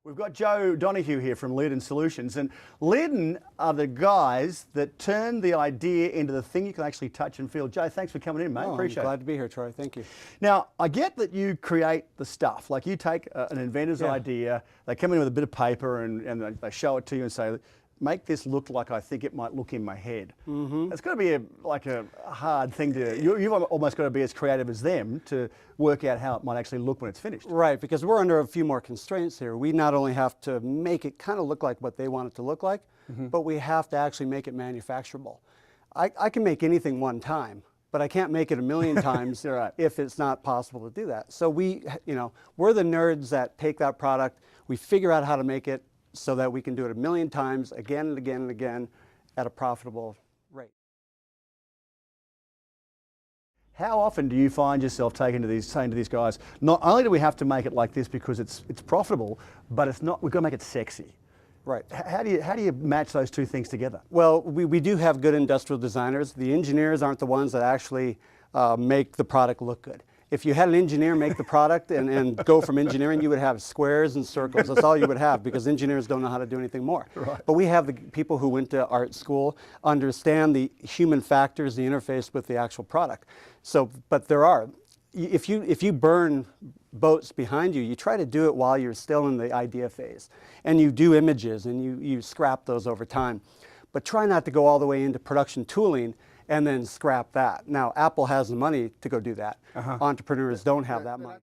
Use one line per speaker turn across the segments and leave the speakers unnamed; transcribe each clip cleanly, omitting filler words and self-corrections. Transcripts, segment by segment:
We've got Joe Donoghue here from Leardon Solutions, and Leardon are the guys that turn the idea into the thing you can actually touch and feel. Joe, thanks for coming in, mate. Appreciate
I'm glad to be here, Troy. Thank you.
Now, I get that you create the stuff. Like you take an inventor's idea, they come in with a bit of paper and they show it to you and say, make this look like I think it might look in my head. It's got to be a hard thing to, you've almost got to be as creative as them to work out how it might actually look when it's finished.
Right, because we're under a few more constraints here. We not only have to make it kind of look like what they want it to look like, but we have to actually make it manufacturable. I can make anything one time, but I can't make it a million times if it's not possible to do that. So we're the nerds that take that product, we figure out how to make it so that we can do it a million times, again and again and again, at a profitable rate.
How often do you find yourself saying to these guys, not only do we have to make it like this because it's profitable, but we've got to make it sexy?
Right.
How do you match those two things together?
Well, we do have good industrial designers. The engineers aren't the ones that actually make the product look good. If you had an engineer make the product and go from engineering, you would have squares and circles. That's all you would have, because engineers don't know how to do anything more.
Right.
But we have the people who went to art school, understand the human factors, the interface with the actual product. So, but if you burn boats behind you, you try to do it while you're still in the idea phase. And you do images and you scrap those over time. But try not to go all the way into production tooling and then scrap that. Now, Apple has the money to go do that. Entrepreneurs don't have that money.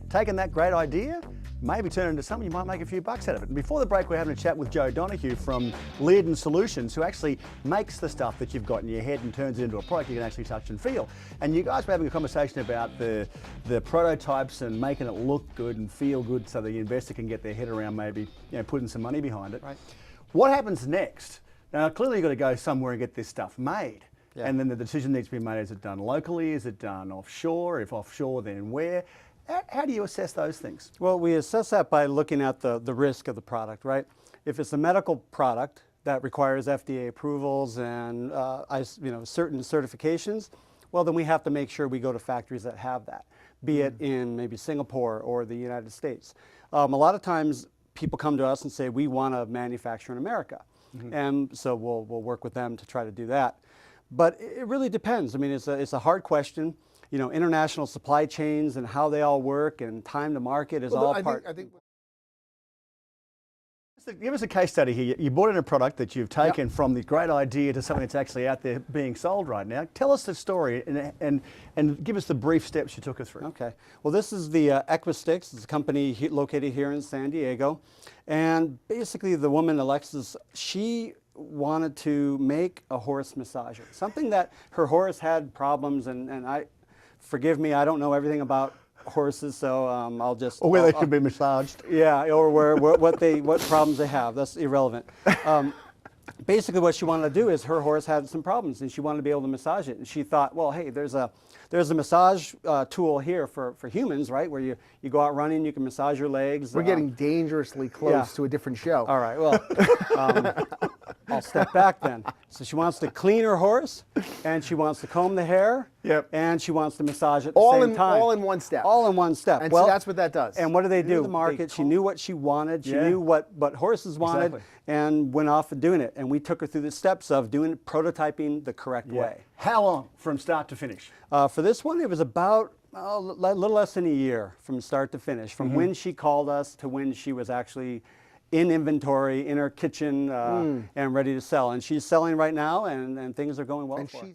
Taking that great idea, maybe turn it into something you might make a few bucks out of it. And before the break, we're having a chat with Joe Donoghue from Leardon Solutions, who actually makes the stuff that you've got in your head and turns it into a product you can actually touch and feel. And you guys were having a conversation about the prototypes and making it look good and feel good so the investor can get their head around maybe putting some money behind it.
Right.
What happens next? Now, clearly you've got to go somewhere and get this stuff made. Yeah. And then the decision needs to be made, is it done locally, is it done offshore? If offshore, then where? How do you assess those things?
Well, we assess that by looking at the risk of the product, right? If it's a medical product that requires FDA approvals and certain certifications, well, then we have to make sure we go to factories that have that, be it in maybe Singapore or the United States. A lot of times people come to us and say, we want to manufacture in America. And so we'll work with them to try to do that. But it really depends. I mean, it's a hard question. You know, international supply chains and how they all work and time to market is all part.
Give us a case study here. You brought in a product that you've taken from the great idea to something that's actually out there being sold right now. Tell us the story and give us the brief steps you took us through.
Okay. Well, this is the Equistix. It's a company located here in San Diego. And basically the woman, Alexis, she wanted to make a horse massager. Something that her horse had problems, and forgive me, I don't know everything about horses, so I'll just...
Or where they should be massaged.
Yeah, or what problems they have. That's irrelevant. Basically what she wanted to do is her horse had some problems and she wanted to be able to massage it. And she thought, well, hey, there's a massage tool here for humans, right? Where you go out running, you can massage your legs.
We're getting dangerously close to a different show.
All right, well, I'll step back then. So she wants to clean her horse, and she wants to comb the hair, and she wants to massage at the same time.
All in one step.
All in one step.
And well, so that's what that does.
And what do they do? The market. She knew what she wanted. She knew what horses wanted, and went off and doing it. And we took her through the steps of prototyping the correct way.
How long from start to finish?
For this one, it was about a little less than a year from start to finish, from when she called us to when she was actually in inventory, in her kitchen, and ready to sell. And she's selling right now, and things are going well for her.